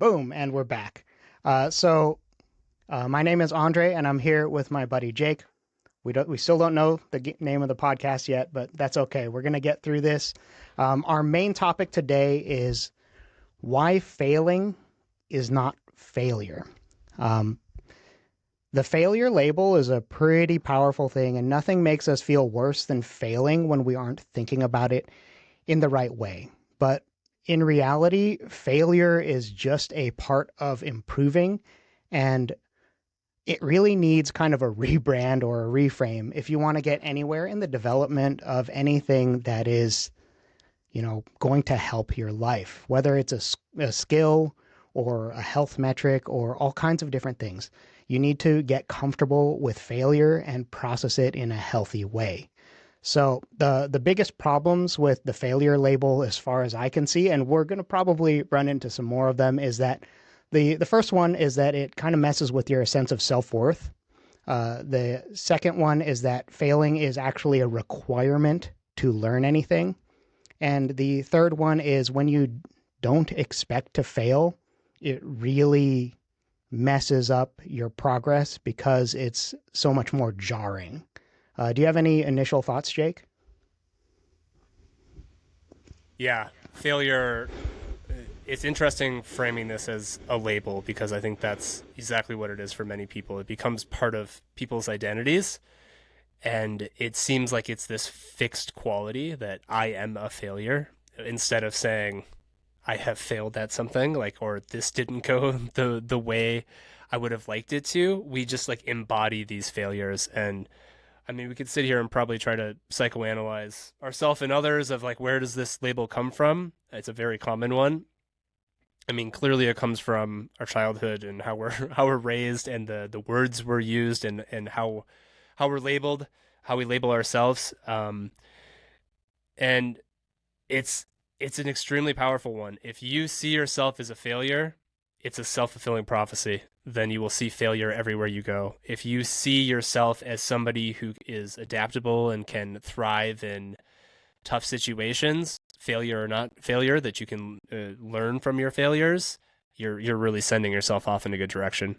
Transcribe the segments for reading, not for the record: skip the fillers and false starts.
Boom, and we're back. My name is Andre, and I'm here with my buddy Jake. We still don't know the name of the podcast yet, but that's okay. We're gonna get through this. Our main topic today is why failing is not failure. Um, the failure label is a pretty powerful thing, and nothing makes us feel worse than failing when we aren't thinking about it in the right way. But in reality, failure is just a part of improving, and it really needs kind of a rebrand or a reframe if you want to get anywhere in the development of anything that is, going to help your life, whether it's a skill or a health metric or all kinds of different things. You need to get comfortable with failure and process it in a healthy way. So the biggest problems with the failure label, as far as I can see, and we're going to probably run into some more of them, is that the first one is that it kind of messes with your sense of self worth. The second one is that failing is actually a requirement to learn anything, and the third one is when you don't expect to fail, it really messes up your progress because it's so much more jarring. Do you have any initial thoughts, Jake? Yeah, failure. It's interesting framing this as a label because I think that's exactly what it is for many people. It becomes part of people's identities, and it seems like it's this fixed quality that I am a failure instead of saying I have failed at something, like, or this didn't go the way I would have liked it to. We just like embody these failures, and I mean, we could sit here and probably try to psychoanalyze ourselves and others of like, where does this label come from? It's a very common one. I mean, clearly it comes from our childhood and how we're how we're raised and the words we're used and how we're labeled, how we label ourselves. And it's it's an extremely powerful one. If you see yourself as a failure, it's a self-fulfilling prophecy. Then you will see failure everywhere you go. If you see yourself as somebody who is adaptable and can thrive in tough situations, failure or not failure, that you can learn from your failures, you're really sending yourself off in a good direction.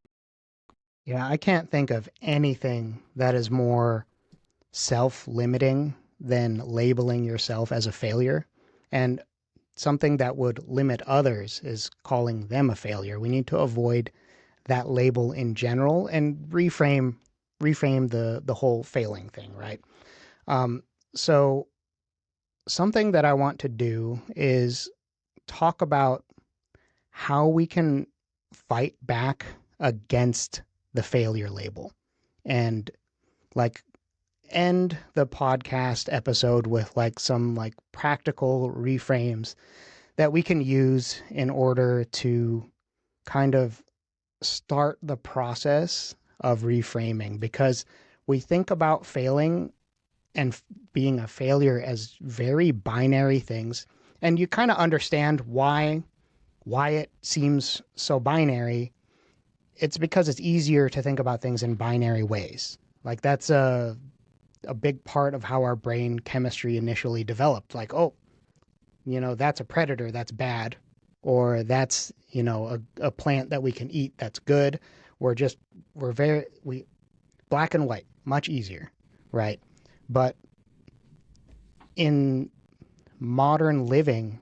Yeah, I can't think of anything that is more self limiting than labeling yourself as a failure. And something that would limit others is calling them a failure. We need to avoid that label in general and reframe the whole failing thing, right? Um, so something that I want to do is talk about how we can fight back against the failure label and like end the podcast episode with like some like practical reframes that we can use in order to kind of start the process of reframing, because we think about failing and being a failure as very binary things, and you kind of understand why it seems so binary. It's because it's easier to think about things in binary ways. Like that's a big part of how our brain chemistry initially developed. Like, oh, that's a predator, that's bad, or that's, a plant that we can eat, that's good. We're just, we're very, we, black and white, much easier, right? But in modern living,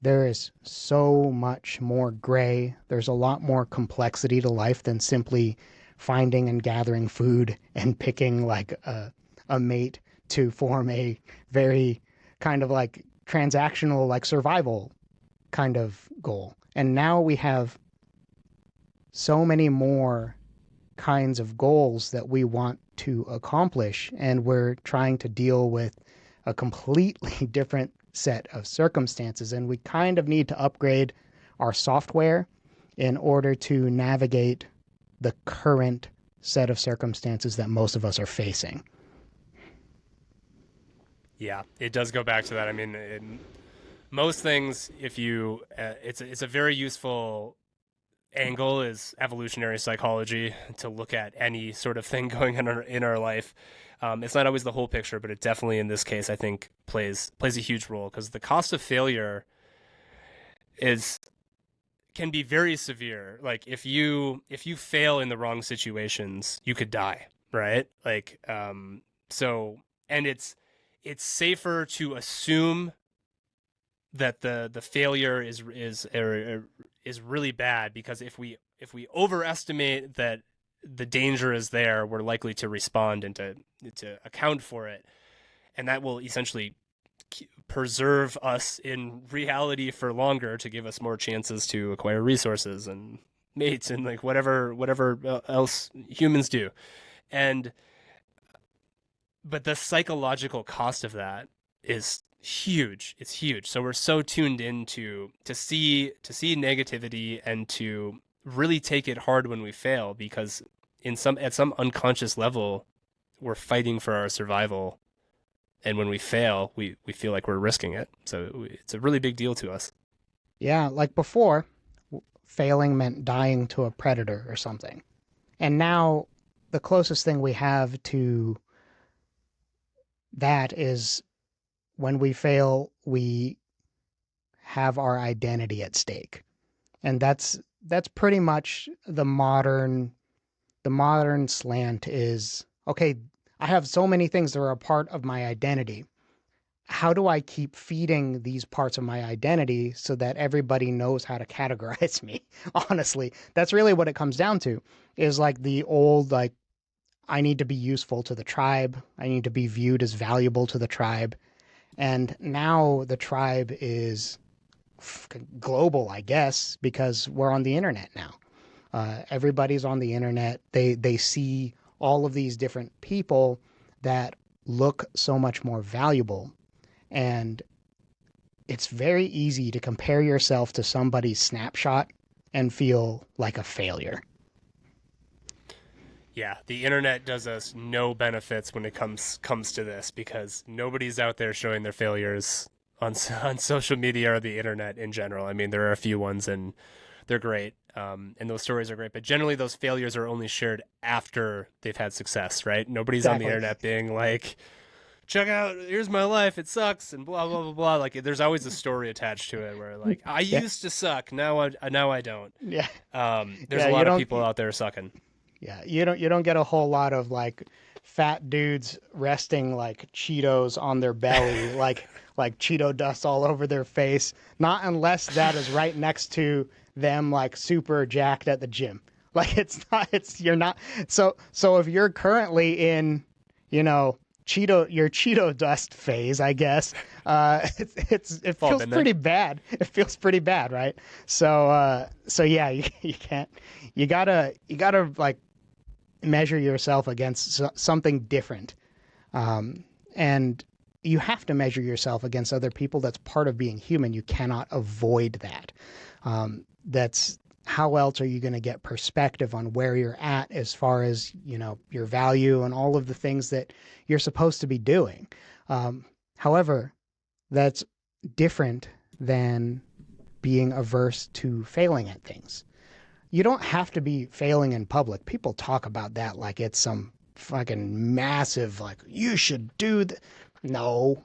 there is so much more gray. There's a lot more complexity to life than simply finding and gathering food and picking like a mate to form a very kind of like transactional, like survival kind of goal. And now we have so many more kinds of goals that we want to accomplish, and we're trying to deal with a completely different set of circumstances, and we kind of need to upgrade our software in order to navigate the current set of circumstances that most of us are facing. Yeah, it does go back to that. I mean, in most things, if you, it's a very useful angle is evolutionary psychology to look at any sort of thing going on in our life. It's not always the whole picture, but it definitely in this case I think plays a huge role because the cost of failure is can be very severe. Like if you fail in the wrong situations, you could die, right? Like so and it's safer to assume that the failure is really bad, because if we overestimate that the danger is there, we're likely to respond and to account for it, and that will essentially preserve us in reality for longer to give us more chances to acquire resources and mates and like whatever else humans do. And but the psychological cost of that is huge. It's huge. So we're so tuned into to see negativity and to really take it hard when we fail, because in some at some unconscious level we're fighting for our survival, and when we fail we feel like we're risking it. So it's a really big deal to us. Yeah, like before, failing meant dying to a predator or something. And now the closest thing we have to that is when we fail, we have our identity at stake. And that's pretty much the modern slant is okay, I have so many things that are a part of my identity. How do I keep feeding these parts of my identity so that everybody knows how to categorize me? Honestly, that's really what it comes down to is like the old, like, I need to be useful to the tribe. I need to be viewed as valuable to the tribe. And now the tribe is global, I guess, because we're on the internet now. Everybody's on the internet. They see all of these different people that look so much more valuable, and it's very easy to compare yourself to somebody's snapshot and feel like a failure. Yeah, the internet does us no benefits when it comes to this, because nobody's out there showing their failures on on social media or the internet in general. I mean, there are a few ones, and they're great, and those stories are great. But generally, those failures are only shared after they've had success, right? Nobody's on the Exactly. internet being like, "Check out, here's my life. It sucks," and blah blah blah blah. Like, there's always a story attached to it where like, I Yeah. used to suck, now I don't. Yeah. There's Yeah. a You lot of don't. people out there sucking. Yeah. You don't get a whole lot of like fat dudes resting like Cheetos on their belly, like Cheeto dust all over their face. Not unless that is right next to them, like super jacked at the gym. Like it's not. It's you're not. So if you're currently in, you know, your Cheeto dust phase, I guess. It We've all feels been there. pretty bad. It feels pretty bad, right? So yeah, you can't. You gotta like measure yourself against something different, and you have to measure yourself against other people. That's part of being human. You cannot avoid that. That's how else are you going to get perspective on where you're at as far as your value and all of the things that you're supposed to be doing. However, that's different than being averse to failing at things. You don't have to be failing in public. People talk about that like it's some fucking massive, like, you should do No.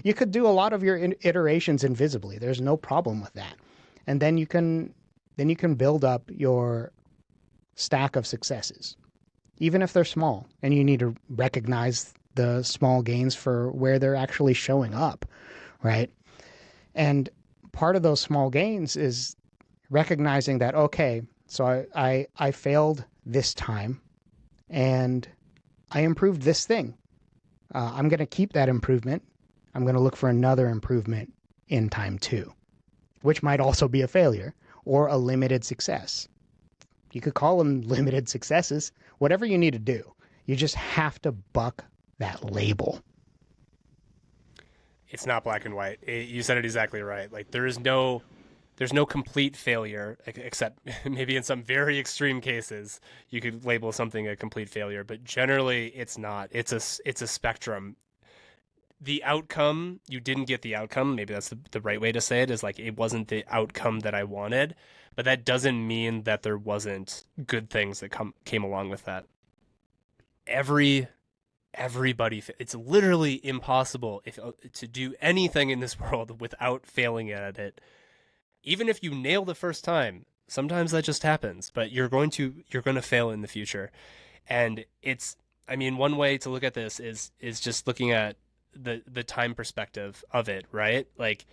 You could do a lot of your iterations invisibly. There's no problem with that. And then you can build up your stack of successes, even if they're small. And you need to recognize the small gains for where they're actually showing up, right? And part of those small gains is recognizing that, okay, so I failed this time and I improved this thing. I'm going to keep that improvement. I'm going to look for another improvement in time two, which might also be a failure or a limited success. You could call them limited successes, whatever you need to do. You just have to buck that label. It's not black and white. You said it exactly right. Like there's no complete failure, except maybe in some very extreme cases you could label something a complete failure, but generally it's not. It's a spectrum. The outcome, you didn't get the outcome, maybe that's the right way to say it, is like it wasn't the outcome that I wanted, but that doesn't mean that there wasn't good things that came along with that. Every everybody, it's literally impossible if to do anything in this world without failing at it even if you nail the first time, sometimes that just happens, but you're going to fail in the future. And it's, I mean, one way to look at this is just looking at the time perspective of it, right? Like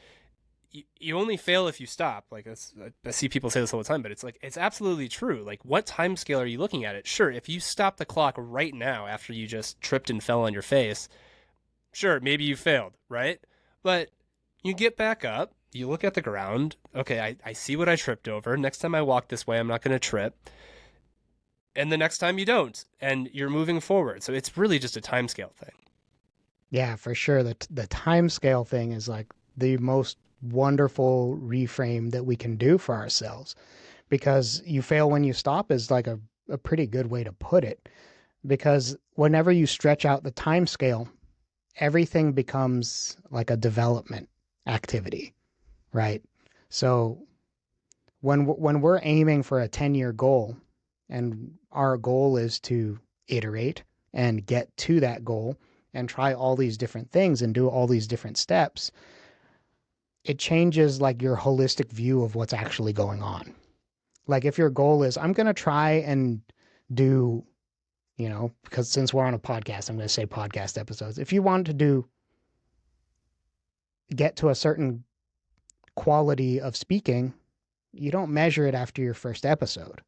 you only fail if you stop. Like I see people say this all the time, but it's like it's absolutely true. Like what time scale are you looking at it? Sure, if you stop the clock right now after you just tripped and fell on your face, sure, maybe you failed, right? But you get back up, you look at the ground. Okay, I see what I tripped over. Next time I walk this way, I'm not going to trip. And the next time you don't, and you're moving forward. So it's really just a time scale thing. Yeah, for sure. The time scale thing is like the most wonderful reframe that we can do for ourselves, because you fail when you stop is like a pretty good way to put it. Because whenever you stretch out the time scale, everything becomes like a development activity, right? So when we're aiming for a 10-year goal, and our goal is to iterate and get to that goal and try all these different things and do all these different steps, it changes like your holistic view of what's actually going on. Like if your goal is, I'm going to try and do, because since we're on a podcast, I'm going to say podcast episodes. If you want to get to a certain quality of speaking, you don't measure it after your first episode.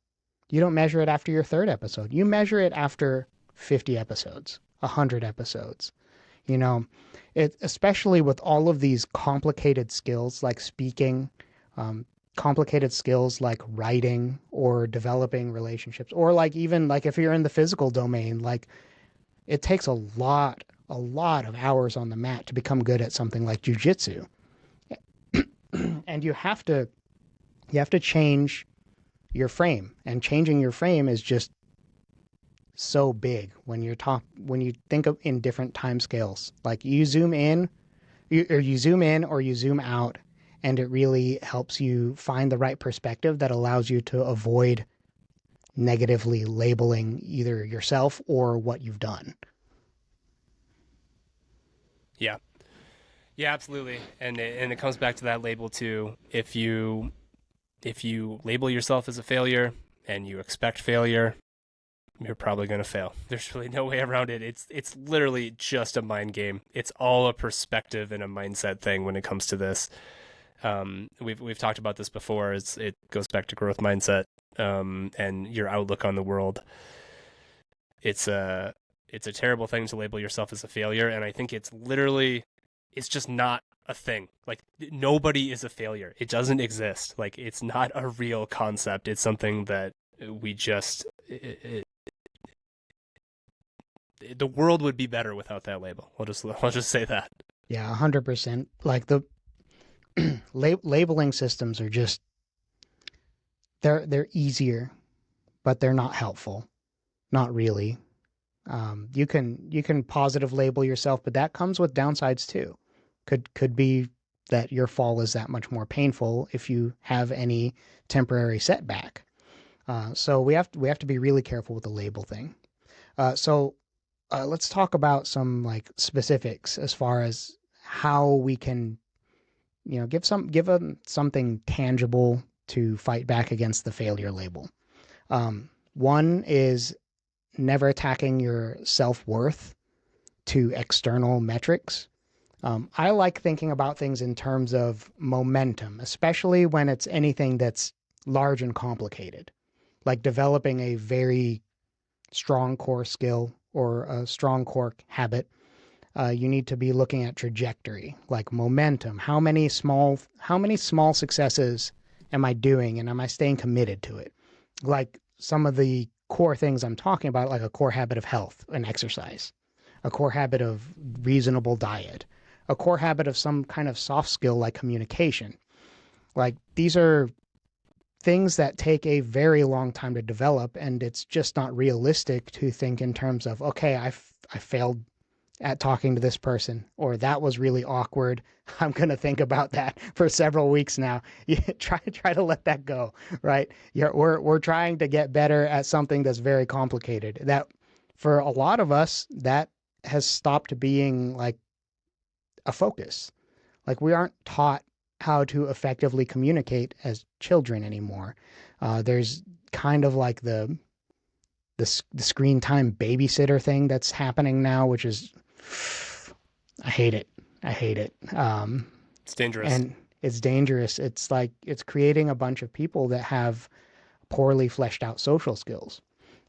You don't measure it after your third episode. You measure it after 50 episodes, 100 episodes. You know, especially with all of these complicated skills like speaking, complicated skills like writing or developing relationships, or like even like if you're in the physical domain, like it takes a lot of hours on the mat to become good at something like jujitsu. And you have to change your frame, and changing your frame is just so big when you think of in different time scales. Like you zoom in, you zoom in or you zoom out, and it really helps you find the right perspective that allows you to avoid negatively labeling either yourself or what you've done. Yeah. Yeah, absolutely. And it comes back to that label too. If you label yourself as a failure and you expect failure, you're probably going to fail. There's really no way around it. It's literally just a mind game. It's all a perspective and a mindset thing when it comes to this. We've talked about this before. It goes back to growth mindset, and your outlook on the world. It's a terrible thing to label yourself as a failure, and I think it's just not a thing. Like nobody is a failure. It doesn't exist. Like it's not a real concept. It's something that we just the world would be better without that label. I'll just say that. Yeah, 100%. Like the labeling systems are just they're easier, but they're not helpful. Not really. You can positive label yourself, but that comes with downsides too. Could be that your fall is that much more painful if you have any temporary setback. So we have to be really careful with the label thing. So let's talk about some like specifics as far as how we can, give something tangible to fight back against the failure label. One is never attacking your self-worth to external metrics. I like thinking about things in terms of momentum, especially when it's anything that's large and complicated, like developing a very strong core skill or a strong core habit. You need to be looking at trajectory, like momentum. How many small successes am I doing, and am I staying committed to it? Like some of the core things I'm talking about, like a core habit of health and exercise, a core habit of reasonable diet, a core habit of some kind of soft skill like communication. Like these are things that take a very long time to develop, and it's just not realistic to think in terms of, okay, I failed at talking to this person, or that was really awkward. I'm going to think about that for several weeks now. You try to let that go, right? We're trying to get better at something that's very complicated. That for a lot of us, that has stopped being like a focus. Like we aren't taught how to effectively communicate as children anymore. There's kind of like the screen time babysitter thing that's happening now, which is I hate it. I hate it. It's dangerous. And it's dangerous. It's like it's creating a bunch of people that have poorly fleshed out social skills.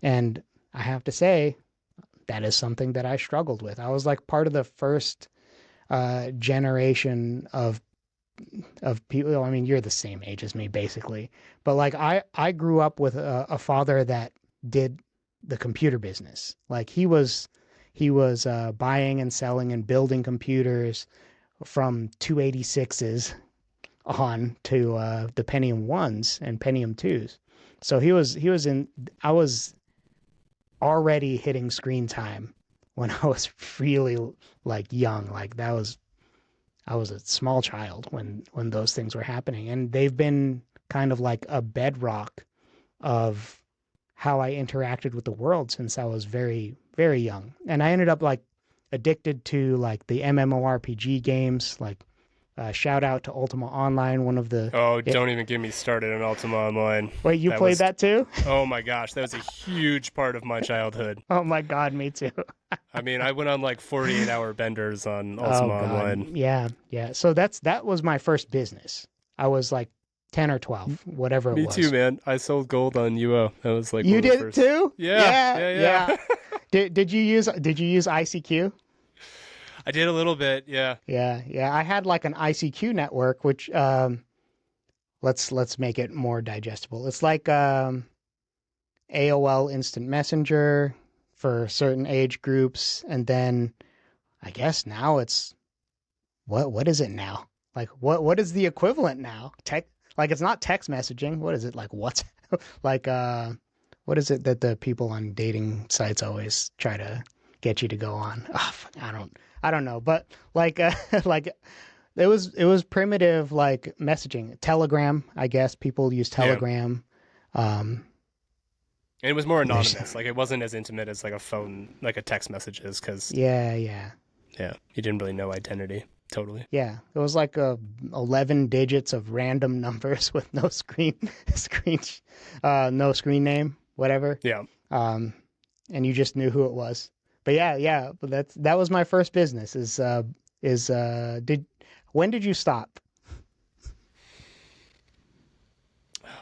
And I have to say, that is something that I struggled with. I was like part of the first generation of people. I mean, you're the same age as me, basically. But like I grew up with a father that did the computer business. Like he was buying and selling and building computers from 286s on to the Pentium 1s and Pentium 2s. So he was in I was already hitting screen time when I was really like young. Like that was I was a small child when those things were happening, and they've been kind of like a bedrock of how I interacted with the world since I was very very young. And I ended up like addicted to like the MMORPG games. Like shout out to Ultima Online, one of the Oh, it, don't even get me started on Ultima Online. wait, you That played was, that too? oh my gosh, that was a huge part of my childhood. Oh my god, me too. I mean, I went on like 48-hour benders on Oh Ultima god. Online. Yeah, yeah. So that was my first business. I was like 10 or 12, whatever it Me too, was. man. I sold gold on UO. That was like one You of the did it first. too? Yeah, Yeah, yeah, yeah. yeah. Did you use ICQ? I did a little bit. Yeah. Yeah, yeah. I had like an ICQ network, which let's make it more digestible. It's like AOL Instant Messenger for certain age groups, and then I guess now it's what is it now? Like what is the equivalent now? Tech like it's not text messaging. What is it like? What's like what is it that the people on dating sites always try to get you to go on? Oh, I don't know, but like like it was primitive like messaging. Telegram, I guess people use Yeah. Telegram. Um And it was more there's anonymous. Like it wasn't as intimate as like a phone, like a text message is, because yeah, yeah. yeah, you didn't really know identity. Totally. Yeah, it was like 11 digits of random numbers with no screen, no screen name, whatever. Yeah. Um, and you just knew who it was. But yeah, yeah, but that was my first business. Did when did you stop?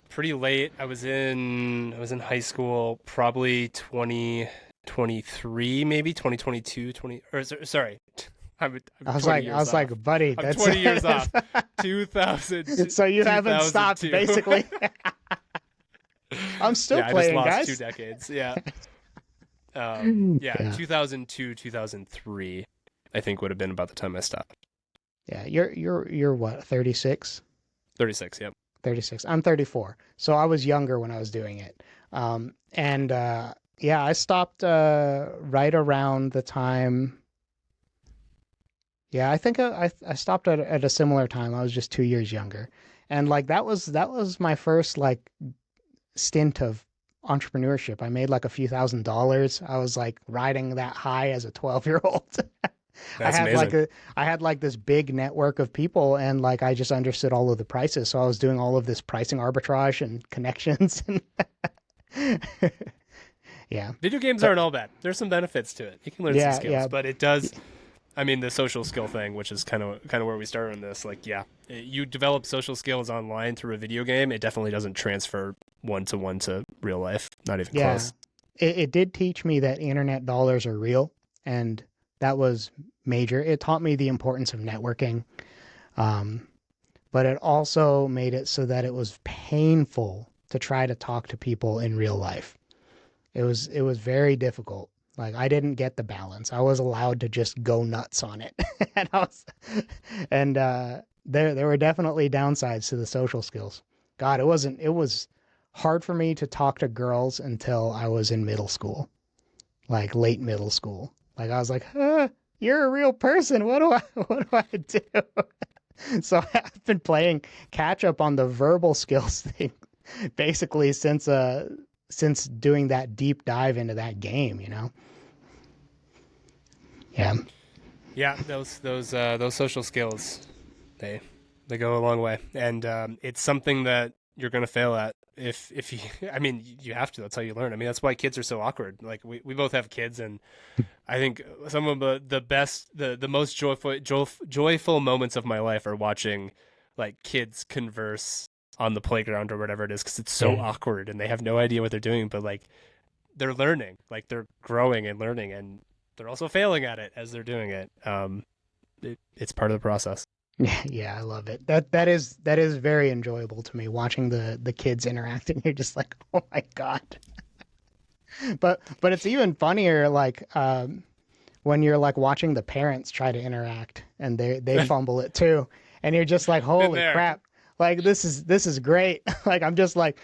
Pretty late. I was in high school, probably 2023, maybe 2022, 20 or sorry. I'm I was 20 like, I years was off. like, buddy, I'm that's 20 years off. 2000 so you haven't stopped, 2002. basically. I'm still Yeah, I just playing, lost 2 guys. decades. Yeah. Yeah, Yeah, 2002, 2003, I think would have been about the time I stopped. yeah. You're what, 36? 36, yep. 36. I'm 34. So I was younger when I was doing it. And yeah, I stopped right around the time. Yeah, I think I stopped at a similar time. I was just 2 years younger. And like that was my first like stint of entrepreneurship. I made like a few $1,000s. I was like riding that high as a 12-year-old. I That's had like amazing. a I had like this big network of people, and like I just understood all of the prices. So I was doing all of this pricing arbitrage and connections and yeah. Video games But aren't all bad. There's some benefits to it. You can learn some yeah, skills, yeah. but it does. I mean, the social skill thing, which is kind of where we started on this. Like, yeah, you develop social skills online through a video game. It definitely doesn't transfer one to real life. Not even Yeah. close. It did teach me that internet dollars are real, and that was major. It taught me the importance of networking. Um, but it also made it so that it was painful to try to talk to people in real life. It was very difficult. Like I didn't get the balance. I was allowed to just go nuts on it. and I was, and there were definitely downsides to the social skills. God, it was hard for me to talk to girls until I was in middle school, like late middle school. Like I was like, you're a real person. What do I do? So I've been playing catch up on the verbal skills thing basically since doing that deep dive into that game. Yeah. Yeah, those social skills, they They go a long way, and it's something that you're going to fail at. If you, I mean, you have to. That's how you learn. I mean, that's why kids are so awkward. Like we both have kids, and I think some of the best, the most joyful moments of my life are watching like kids converse on the playground or whatever it is, because it's so Yeah. awkward and they have no idea what they're doing, but like they're learning, like they're growing and learning, and they're also failing at it as they're doing it. It's part of the process. Yeah, yeah, I love it. That is very enjoyable to me watching the kids interacting. You're just like, oh my God. But it's even funnier like when you're like watching the parents try to interact and they fumble it too, and you're just like, Been holy there. crap. Like this is great. Like I'm just like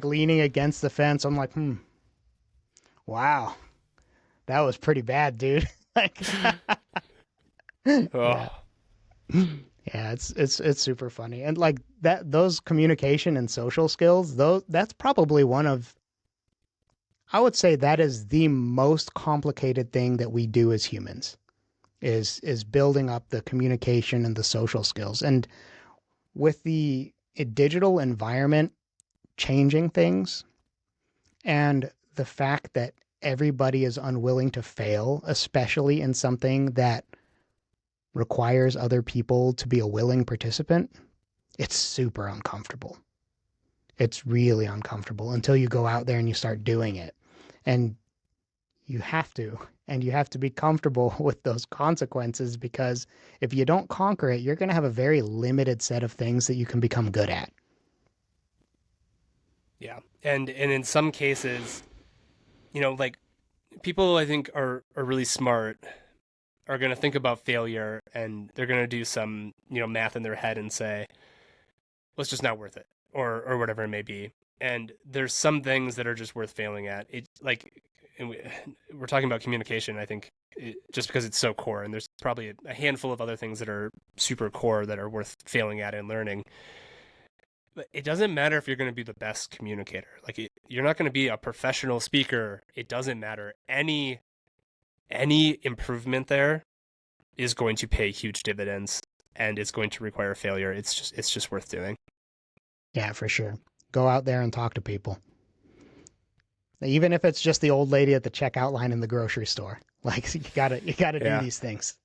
leaning against the fence. I'm like, wow, that was pretty bad, dude. Like, yeah, Oh, yeah, it's super funny, and like that those communication and social skills, those that's probably one of I would say that is the most complicated thing that we do as humans is building up the communication and the social skills. And with the digital environment changing things and the fact that everybody is unwilling to fail, especially in something that requires other people to be a willing participant, it's super uncomfortable. It's really uncomfortable until you go out there and you start doing it. And you have to. And you have to be comfortable with those consequences because if you don't conquer it, you're going to have a very limited set of things that you can become good at. yeah, and in some cases, like people I think are really smart are going to think about failure, and they're going to do some math in their head and say, well, it's just not worth it, or whatever it may be. And there's some things that are just worth failing at. It like and we're talking about communication. I think just because it's so core, and there's probably a handful of other things that are super core that are worth failing at and learning. But it doesn't matter if you're going to be the best communicator. Like you're not going to be a professional speaker. It doesn't matter. Any improvement there is going to pay huge dividends, and it's going to require failure. It's just worth doing. Yeah, for sure. Go out there and talk to people. Even if it's just the old lady at the checkout line in the grocery store. Like you gotta do Yeah. these things.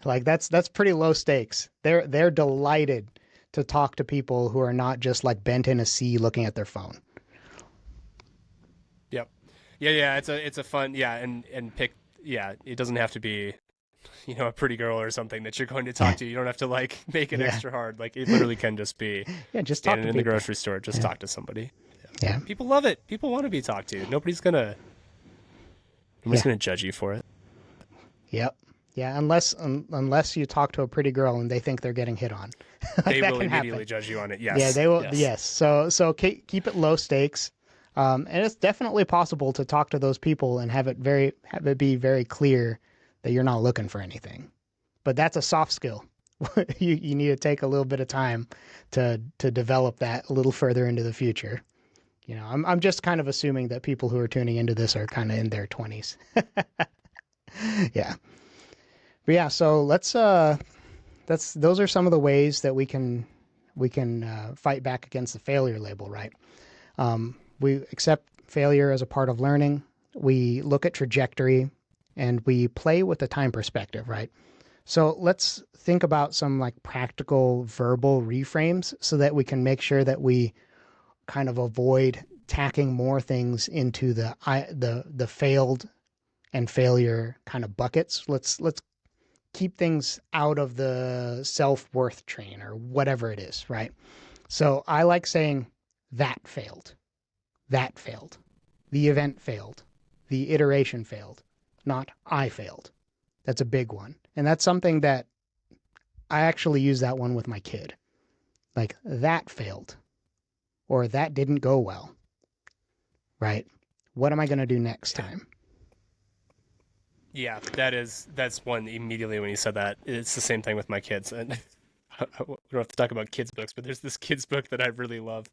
Like that's pretty low stakes. They're delighted to talk to people who are not just like bent in a sea looking at their phone. Yep. Yeah. It's a fun. Yeah. And pick. Yeah. It doesn't have to be a pretty girl or something that you're going to talk to. You don't have to like make it Yeah. extra hard. Like it literally can just be Yeah, just talk standing to in the people. grocery store. Just Yeah. talk to somebody. Yeah. People love it. People want to be talked to. Nobody's Yeah. gonna judge you for it. Yep. Yeah, unless you talk to a pretty girl and they think they're getting hit on. Like They that will can happen. immediately judge you on it. Yeah, Yes. they will. Yes. Yes. So keep it low stakes. And it's definitely possible to talk to those people and have it be very clear that you're not looking for anything. But that's a soft skill. You need to take a little bit of time to develop that a little further into the future. I'm just kind of assuming that people who are tuning into this are kind of in their 20s. Yeah. But yeah, so that's those are some of the ways that we can fight back against the failure label, right? We accept failure as a part of learning. We look at trajectory and we play with the time perspective, right? So let's think about some like practical verbal reframes so that we can make sure that we kind of avoid tacking more things into the failed and failure kind of buckets. Let's keep things out of the self-worth train or whatever it is, right? So I like saying that failed. That failed. The event failed. The iteration failed. Not I failed. That's a big one. And that's something that I actually use that one with my kid. Like that failed or that didn't go well, right? What am I going to do next Yeah. time? Yeah. That's one immediately when you said that. It's the same thing with my kids. And we don't have to talk about kids books, but there's this kids book that I really love.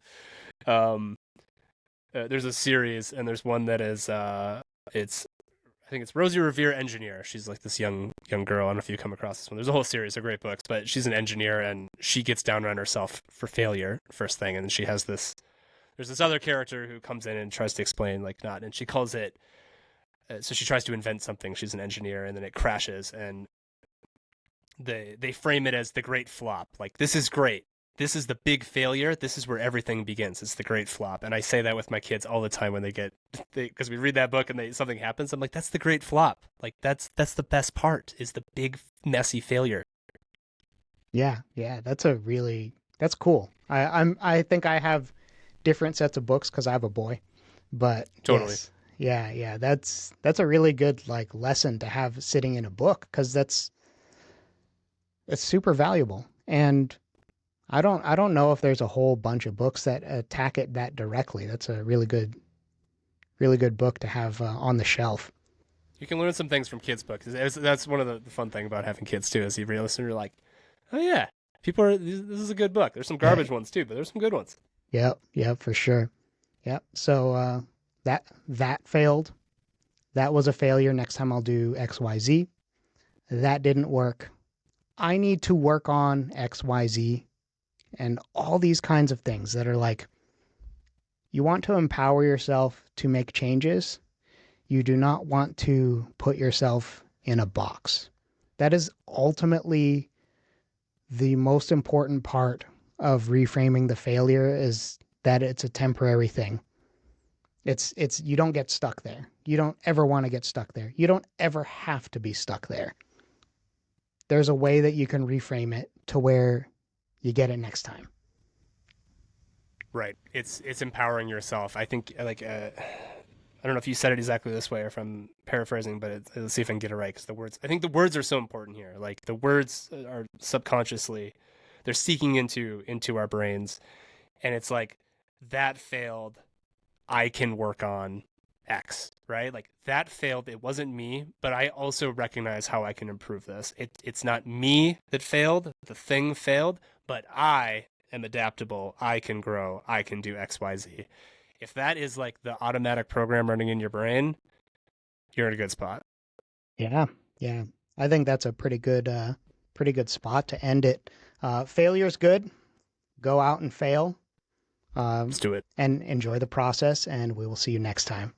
Um, there's a series, and there's one that is it's I think it's Rosie Revere Engineer. She's like this young girl. I don't know if you come across this one. There's a whole series of great books, but she's an engineer and she gets down on herself for failure first thing, and then she has this. There's this other character who comes in and tries to explain like not, and she calls it. So she tries to invent something. She's an engineer, and then it crashes, and they frame it as the great flop. Like, this is great. This is the big failure. This is where everything begins. It's the great flop. And I say that with my kids all the time when because we read that book and something happens. I'm like, that's the great flop. Like, that's the best part, is the big messy failure. Yeah, yeah, that's cool. I think I have different sets of books because I have a boy, but Totally. yes, yeah, yeah, that's a really good like lesson to have sitting in a book because it's super valuable. And I don't know if there's a whole bunch of books that attack it that directly. That's a really good book to have on the shelf. You can learn some things from kids' books. That's one of the fun thing about having kids too. Is you realize you're like, oh yeah, this is a good book. There's some Yeah, garbage ones too, but there's some good ones. yep, yep, for sure. Yep. So that failed. That was a failure. Next time I'll do XYZ. That didn't work. I need to work on XYZ and all these kinds of things that are like, you want to empower yourself to make changes. You do not want to put yourself in a box. That is ultimately the most important part of reframing the failure, is that it's a temporary thing. It's you don't get stuck there. You don't ever want to get stuck there. You don't ever have to be stuck there. There's a way that you can reframe it to where you get it next time. Right. It's empowering yourself. I think I don't know if you said it exactly this way or if I'm paraphrasing, but let's see if I can get it right. Because the words, I think the words are so important here. Like, the words are subconsciously, they're seeking into our brains, and it's like, that failed. I can work on X. Right? Like, that failed. It wasn't me, but I also recognize how I can improve this. It's not me that failed. The thing failed, but I am adaptable. I can grow. I can do X, Y, Z. If that is like the automatic program running in your brain, you're in a good spot. Yeah, yeah. I think that's a pretty good spot to end it. Failure's good. Go out and fail, Let's do it. and enjoy the process. And we will see you next time.